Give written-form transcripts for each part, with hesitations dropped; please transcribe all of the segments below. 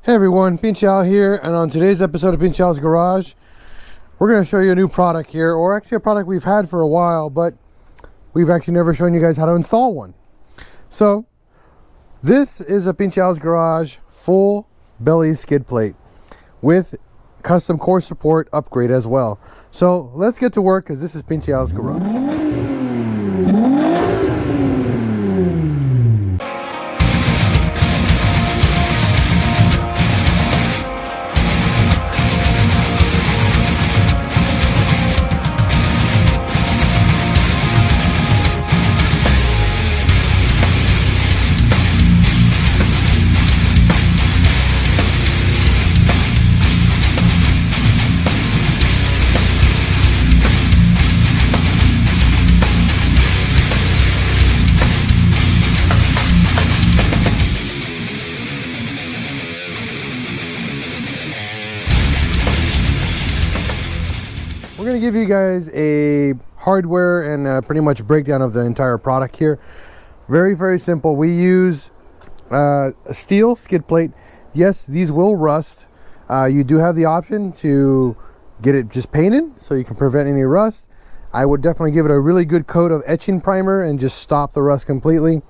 Hey everyone, PincheAls here, and on today's episode of PincheAls Garage, we're going to show you a new product here, or actually a product we've had for a while, but we've actually never shown you guys how to install one. So, this is a PincheAls Garage full belly skid plate with custom core support upgrade as well. So, let's get to work because this is PincheAls Garage. We're going to give you guys a hardware and pretty much breakdown of the entire product here. Very, very simple. We use a steel skid plate. Yes, these will rust. You do have the option to get it just painted so you can prevent any rust. I would definitely give it a really good coat of etching primer and just stop the rust completely.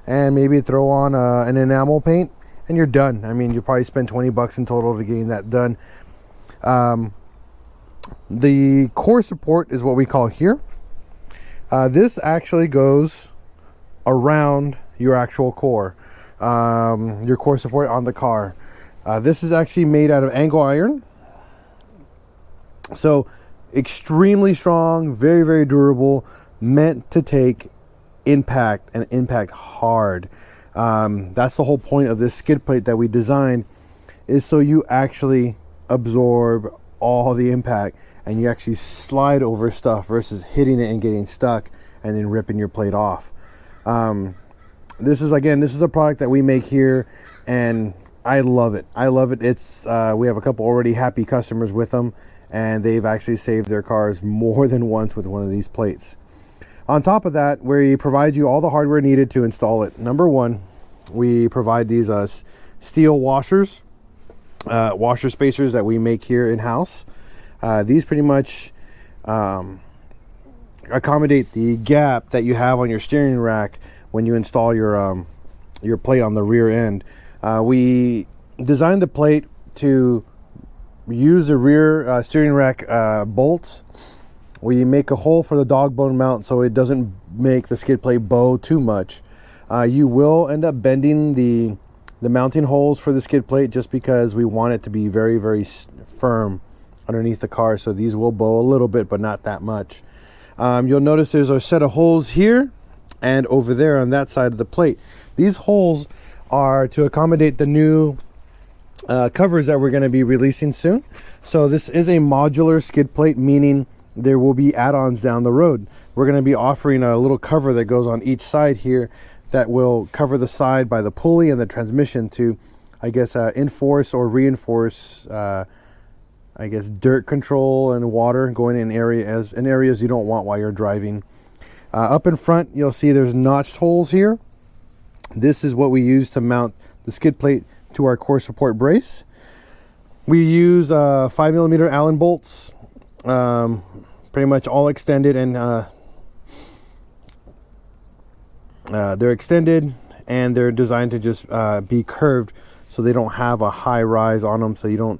And maybe throw on an enamel paint and you're done. I mean, you probably spend 20 bucks in total to getting that done. The core support is what we call here. This actually goes around your actual core, your core support on the car. This is actually made out of angle iron. So extremely strong, very, very durable, meant to take impact and impact hard. That's the whole point of this skid plate that we designed, is so you actually absorb all the impact and you actually slide over stuff versus hitting it and getting stuck and then ripping your plate off. This is a product that we make here and I love it. It's we have a couple already happy customers with them and they've actually saved their cars more than once with one of these plates. On top of that, we provide you all the hardware needed to install it. Number one, we provide these steel washers, washer spacers that we make here in-house. These pretty much accommodate the gap that you have on your steering rack when you install your plate on the rear end. We designed the plate to use the rear steering rack bolts. We make a hole for the dog bone mount so it doesn't make the skid plate bow too much. You will end up bending the mounting holes for the skid plate just because we want it to be very, very firm underneath the car. So these will bow a little bit, but not that much. You'll notice there's a set of holes here and over there on that side of the plate. These holes are to accommodate the new covers that we're going to be releasing soon. So this is a modular skid plate, meaning there will be add-ons down the road. We're going to be offering a little cover that goes on each side here that will cover the side by the pulley and the transmission to, I guess, enforce or reinforce, I guess, dirt control and water going in areas you don't want while you're driving. Up in front, you'll see there's notched holes here. This is what we use to mount the skid plate to our core support brace. We use 5mm Allen bolts, pretty much all extended, and they're extended and they're designed to just be curved so they don't have a high rise on them, so you don't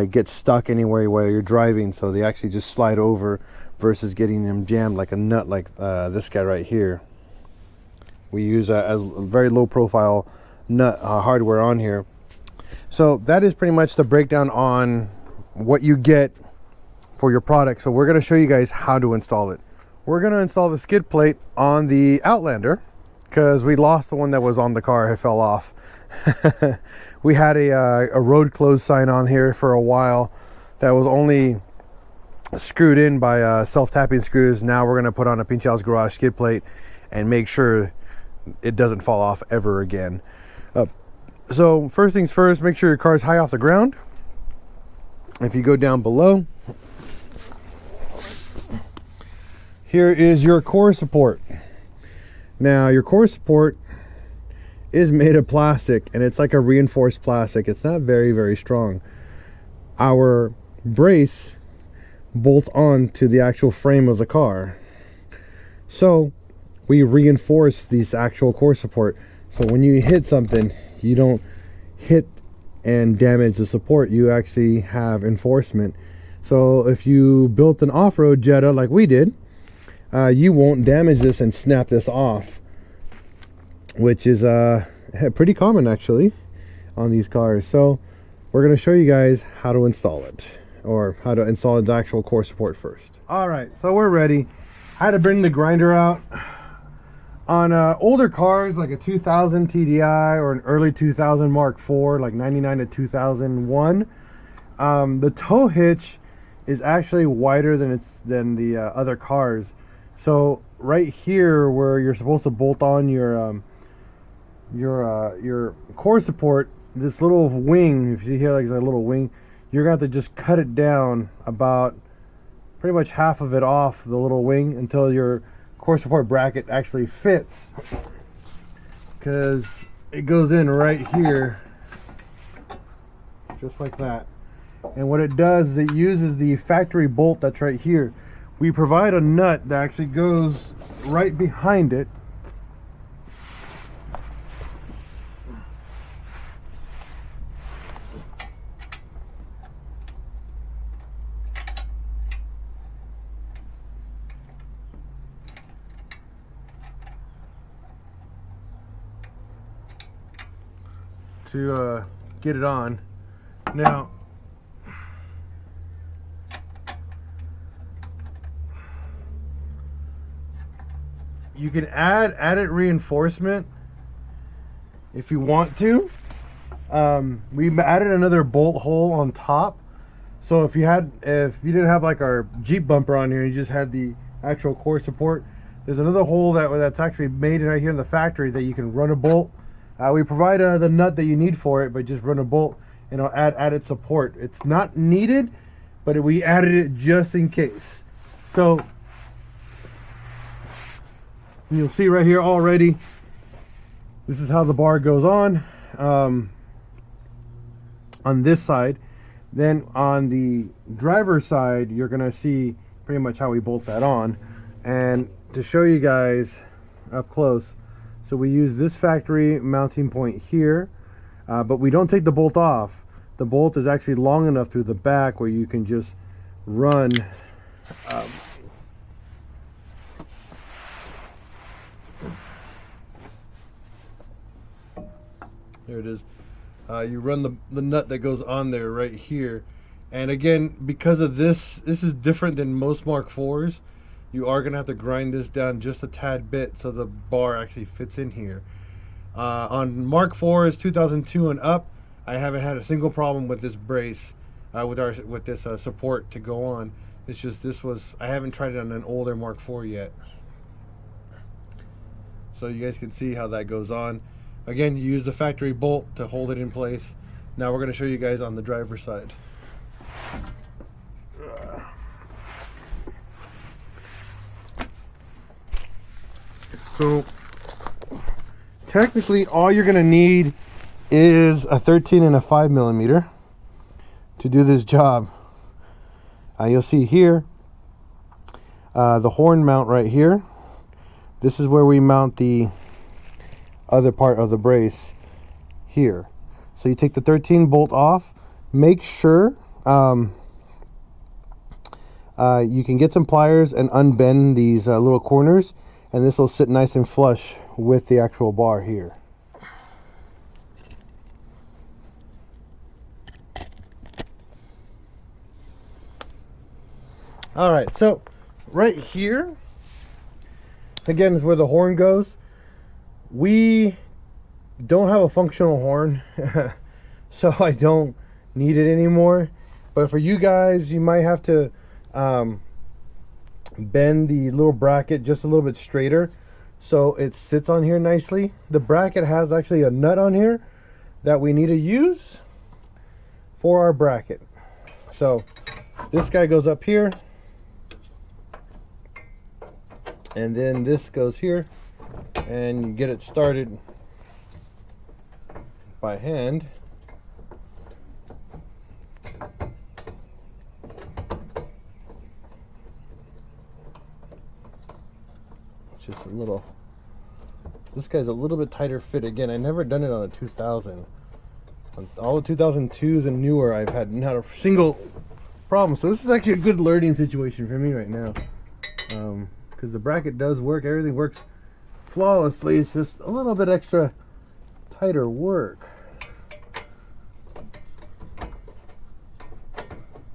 get stuck anywhere while you're driving. So they actually just slide over versus getting them jammed like a nut like this guy right here. We use a very low profile nut hardware on here. So that is pretty much the breakdown on what you get for your product. So we're going to show you guys how to install it. We're going to install the skid plate on the Outlander because we lost the one that was on the car. It fell off. We had a road closed sign on here for a while that was only screwed in by self-tapping screws. Now we're going to put on a PincheAls Garage skid plate and make sure it doesn't fall off ever again. So first things first, make sure your car is high off the ground. If you go down below, here is your core support. Now your core support is made of plastic, and it's like a reinforced plastic. It's not very, very strong. Our brace bolts on to the actual frame of the car. So we reinforce these actual core support. So when you hit something, you don't hit and damage the support. You actually have enforcement. So if you built an off-road Jetta like we did, you won't damage this and snap this off, which is pretty common actually on these cars. So we're going to show you guys how to install it, or how to install the actual core support first. All right, so we're ready. I had to bring the grinder out. On older cars like a 2000 TDI or an early 2000 Mark IV, like 99 to 2001, the tow hitch is actually wider than the other cars. So right here, where you're supposed to bolt on your core support, this little wing, if you see here, like a little wing, you're gonna have to just cut it down about pretty much half of it off the little wing until your core support bracket actually fits, because it goes in right here just like that. And what it does is it uses the factory bolt that's right here. We provide a nut that actually goes right behind it, to get it on. Now, you can add added reinforcement if you want to. We added another bolt hole on top. So if you didn't have like our Jeep bumper on here, you just had the actual core support, there's another hole that's actually made right here in the factory that you can run a bolt. We provide the nut that you need for it, but just run a bolt and it'll add added support. It's not needed, but we added it just in case. So you'll see right here already, this is how the bar goes on this side. Then on the driver's side, you're gonna see pretty much how we bolt that on. And to show you guys up close, so we use this factory mounting point here, but we don't take the bolt off. The bolt is actually long enough through the back where you can just run there it is. You run the nut that goes on there right here. And again, because of this is different than most Mark IVs. You are going to have to grind this down just a tad bit so the bar actually fits in here. On Mark IVs 2002 and up, I haven't had a single problem with this brace, with this support to go on. It's just I haven't tried it on an older Mark IV yet. So you guys can see how that goes on. Again, you use the factory bolt to hold it in place. Now we're going to show you guys on the driver's side. So technically all you're going to need is a 13 and a 5 millimeter to do this job. You'll see here the horn mount right here. This is where we mount the other part of the brace here. So you take the 13 bolt off. Make sure you can get some pliers and unbend these little corners, and this will sit nice and flush with the actual bar here. All right, so right here again is where the horn goes. We don't have a functional horn so I don't need it anymore, but for you guys, you might have to bend the little bracket just a little bit straighter so it sits on here nicely. The bracket has actually a nut on here that we need to use for our bracket. So this guy goes up here, and then this goes here, and you get it started by hand. It's just a little, this guy's a little bit tighter fit. Again, I've never done it on a 2000. On all the 2002s and newer, I've had not a single problem. So this is actually a good learning situation for me right now. Because the bracket does work, everything works flawlessly. It's just a little bit extra tighter work,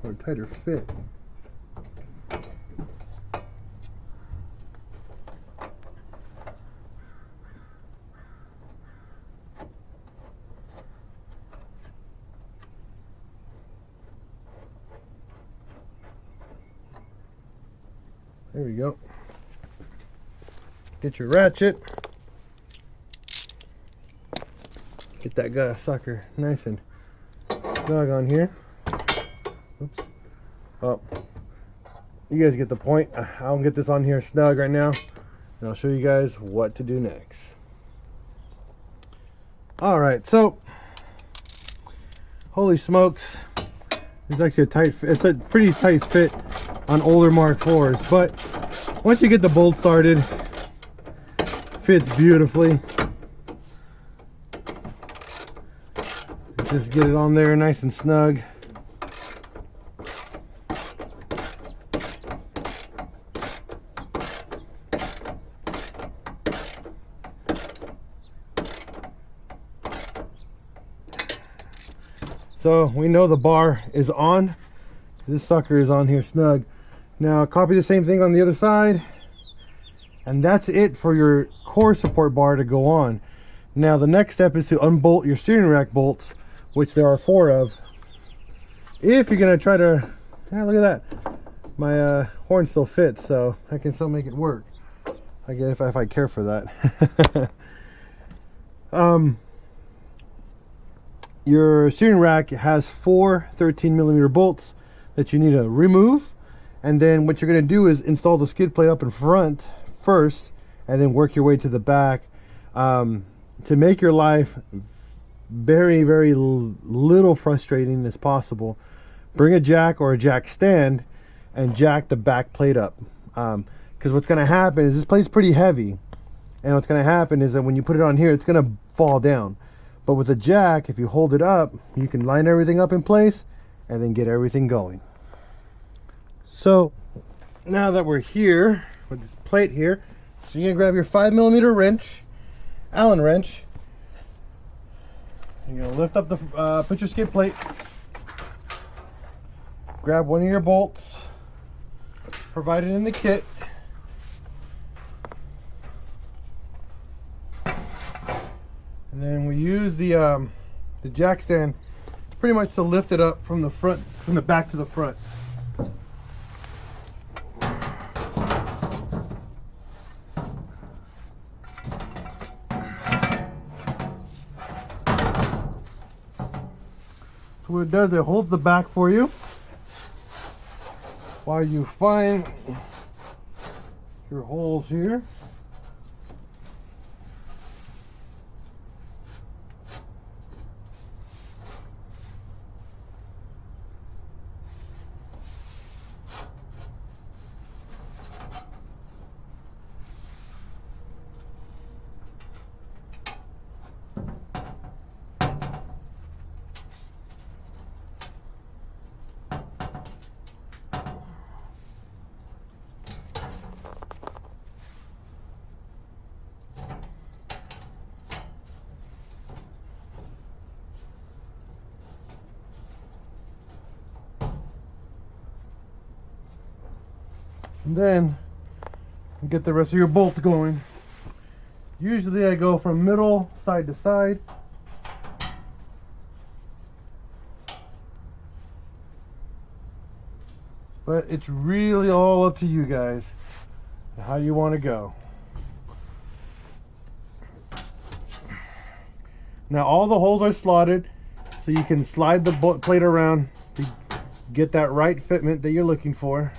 or tighter fit. There we go. Get your ratchet. Get that guy sucker nice and snug on here. Oops. Oh, you guys get the point. I'll get this on here snug right now, and I'll show you guys what to do next. All right, so holy smokes, it's actually a tight fit. It's a pretty tight fit on older Mark IVs, but once you get the bolt started, fits beautifully. Just get it on there nice and snug. So we know the bar is on. This sucker is on here snug. Now copy the same thing on the other side, and that's it for your core support bar to go on. Now the next step is to unbolt your steering rack bolts, which there are 4 of. If you're gonna try to, look at that, my horn still fits, so I can still make it work. I guess if I care for that. Your steering rack has 4 13mm bolts that you need to remove, and then what you're going to do is install the skid plate up in front first, and then work your way to the back, to make your life very, very little frustrating as possible. Bring a jack or a jack stand and jack the back plate up, because what's going to happen is this plate's pretty heavy, and what's going to happen is that when you put it on here, it's going to fall down. But with a jack, if you hold it up, you can line everything up in place and then get everything going. So now that we're here with this plate here, so you're gonna grab your 5mm wrench, Allen wrench. You're gonna lift up the, put your skid plate, grab one of your bolts provided in the kit. And then we use the jack stand pretty much to lift it up from the front, from the back to the front. So what it does, it holds the back for you while you find your holes here. And then get the rest of your bolts going. Usually I go from middle side to side. But it's really all up to you guys how you want to go. Now all the holes are slotted, so you can slide the bolt plate around to get that right fitment that you're looking for.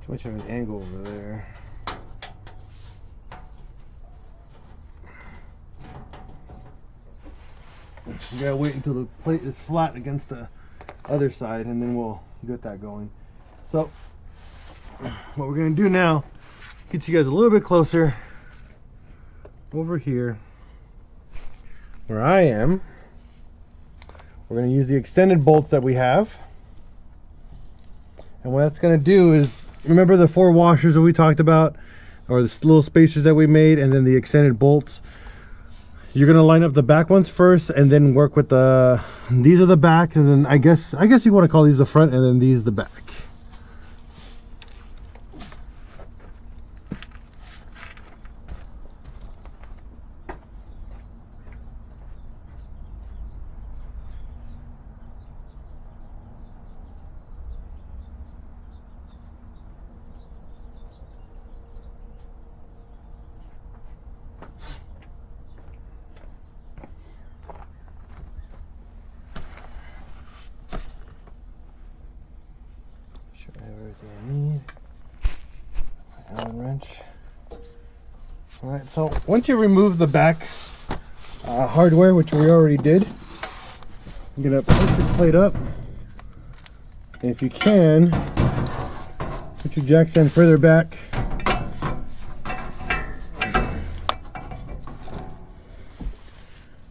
Too much of an angle over there. You gotta wait until the plate is flat against the other side, and then we'll get that going. So what we're gonna do now, get you guys a little bit closer over here where I am. We're gonna use the extended bolts that we have. And what that's gonna do is, remember the 4 washers that we talked about, or the little spacers that we made, and then the extended bolts. You're gonna line up the back ones first, and then work with these are the back, and then I guess you want to call these the front, and then these the back. I have everything I need. My Allen wrench. Alright, so once you remove the back hardware, which we already did, you're going to push the plate up. And if you can, put your jack stand further back.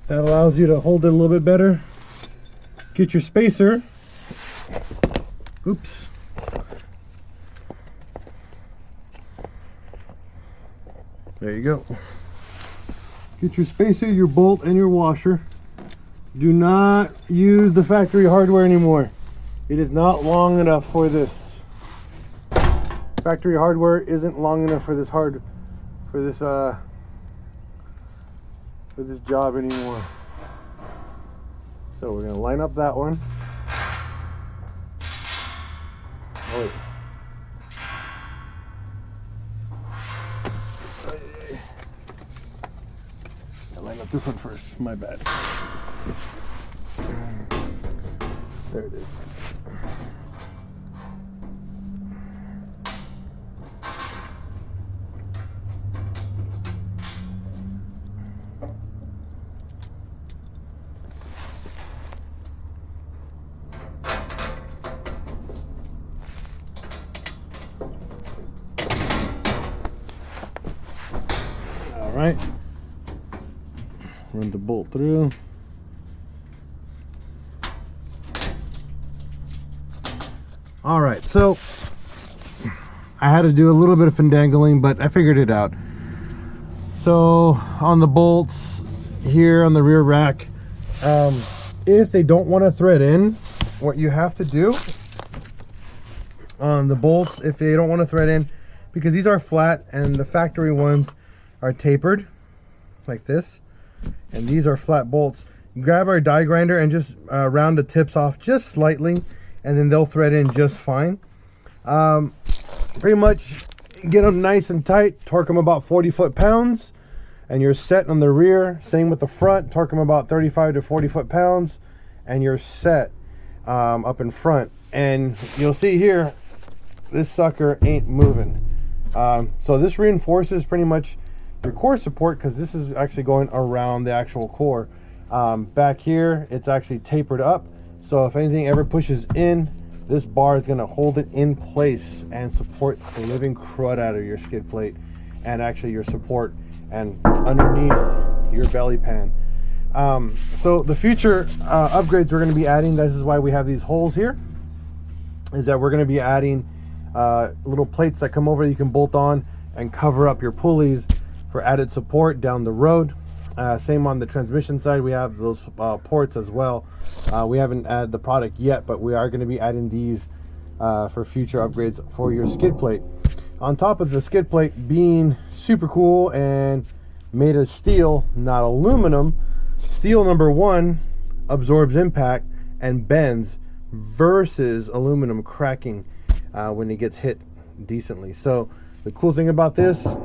That allows you to hold it a little bit better. Get your spacer. Oops. There you go. Get your spacer, your bolt, and your washer. Do not use the factory hardware anymore. It is not long enough for this. Factory hardware isn't long enough for this job anymore. So we're gonna line up that one. Oh, wait. Line up this one first. My bad. There it is. All right. Run the bolt through. All right, so I had to do a little bit of findangling, but I figured it out. So on the bolts here on the rear rack, if they don't want to thread in, what you have to do on the bolts, if they don't want to thread in, because these are flat and the factory ones are tapered like this, and these are flat bolts, grab our die grinder and just round the tips off just slightly, and then they'll thread in just fine. Pretty much get them nice and tight, torque them about 40 foot-pounds, and you're set on the rear. Same with the front, torque them about 35 to 40 foot-pounds, and you're set up in front. And you'll see here, this sucker ain't moving. So this reinforces pretty much your core support, because this is actually going around the actual core. Back here, it's actually tapered up, so if anything ever pushes in, this bar is going to hold it in place and support the living crud out of your skid plate, and actually your support and underneath your belly pan. So the future upgrades we're going to be adding, this is why we have these holes here, is that we're going to be adding little plates that come over, you can bolt on and cover up your pulleys for added support down the road. Same on the transmission side, we have those ports as well. We haven't added the product yet, but we are going to be adding these for future upgrades for your skid plate. On top of the skid plate being super cool and made of steel, not aluminum, steel, number one, absorbs impact and bends versus aluminum cracking when it gets hit decently. So the cool thing about this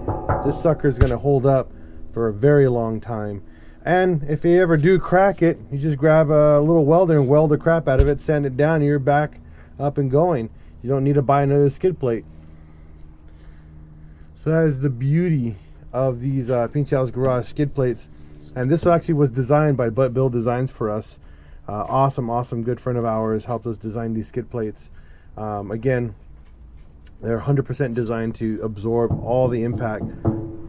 sucker is going to hold up for a very long time. And if you ever do crack it, you just grab a little welder and weld the crap out of it, sand it down, and you're back up and going. You don't need to buy another skid plate. So that is the beauty of these PincheAls Garage skid plates. And this actually was designed by Bill Designs for us. Awesome good friend of ours helped us design these skid plates. Again, they're 100% designed to absorb all the impact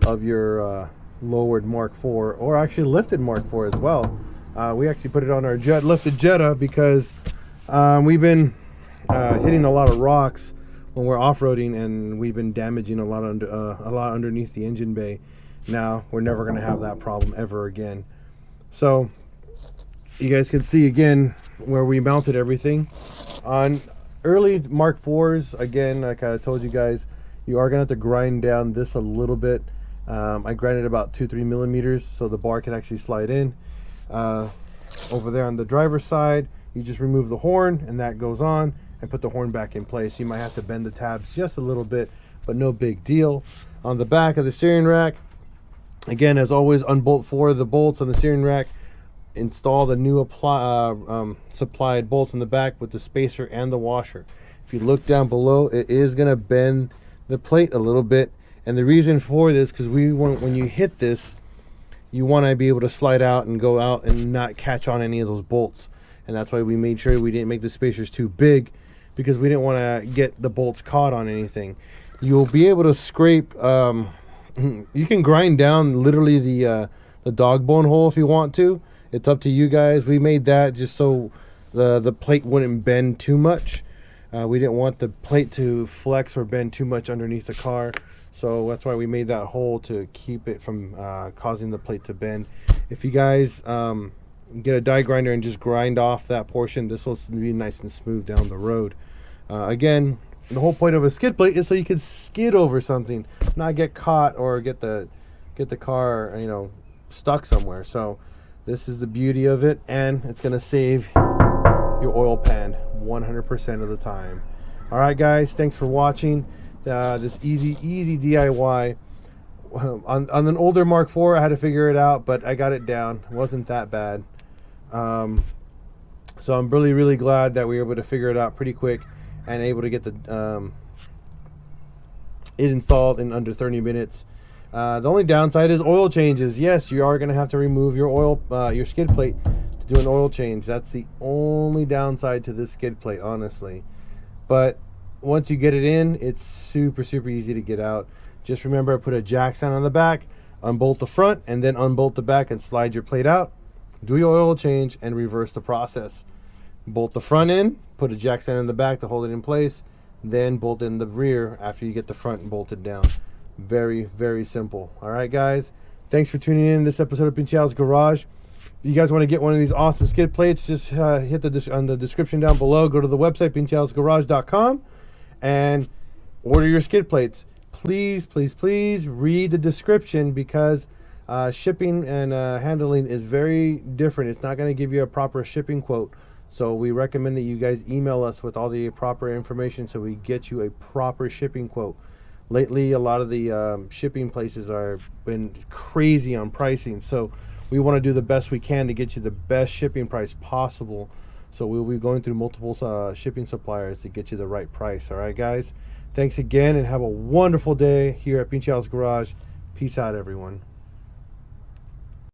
of your lowered Mark IV, or actually lifted Mark IV as well. We actually put it on our lifted Jetta because we've been hitting a lot of rocks when we're off-roading, and we've been damaging a lot underneath the engine bay. Now we're never going to have that problem ever again. So you guys can see again where we mounted everything on early Mark IVs. Again, like I told you guys, you are going to have to grind down this a little bit. I grinded about 2-3 millimeters so the bar can actually slide in. Over there on the driver's side, you just remove the horn and that goes on, and put the horn back in place. You might have to bend the tabs just a little bit, but no big deal. On the back of the steering rack, again, as always, unbolt 4 of the bolts on the steering rack. Install the new supplied bolts in the back with the spacer and the washer. If you look down below, it is going to bend the plate a little bit, and the reason for this, because we want, when you hit this, you want to be able to slide out and go out and not catch on any of those bolts. And that's why we made sure we didn't make the spacers too big, because we didn't want to get the bolts caught on anything. You'll be able to scrape, you can grind down literally the dog bone hole if you want to. It's up to you guys. We made that just so the plate wouldn't bend too much. We didn't want the plate to flex or bend too much underneath the car. So that's why we made that hole, to keep it from causing the plate to bend. If you guys get a die grinder and just grind off that portion, this will be nice and smooth down the road. Again, the whole point of a skid plate is so you can skid over something, not get caught or get the car, you know, stuck somewhere. So this is the beauty of it, and it's going to save your oil pan 100% of the time. All right, guys, thanks for watching this easy DIY. On an older Mark IV, I had to figure it out, but I got it down. It wasn't that bad. So I'm really glad that we were able to figure it out pretty quick and able to get the it installed in under 30 minutes. The only downside is oil changes. Yes, you are going to have to remove your oil, your skid plate to do an oil change. That's the only downside to this skid plate, honestly. But once you get it in, it's super easy to get out. Just remember, put a jack stand on the back, unbolt the front, and then unbolt the back and slide your plate out. Do your oil change and reverse the process. Bolt the front in, put a jack stand in the back to hold it in place, then bolt in the rear after you get the front bolted down. Very simple. All right, guys, thanks for tuning in this episode of PincheAls Garage. If you guys want to get one of these awesome skid plates, just hit on the description down below. Go to the website PincheAlsGarage.com and order your skid plates. Please read the description, because shipping and handling is very different. It's not going to give you a proper shipping quote. So we recommend that you guys email us with all the proper information so we get you a proper shipping quote. Lately, a lot of the shipping places are been crazy on pricing, so we want to do the best we can to get you the best shipping price possible. So we'll be going through multiple shipping suppliers to get you the right price. All right, guys, thanks again, and have a wonderful day here at PincheAls Garage. Peace out, everyone.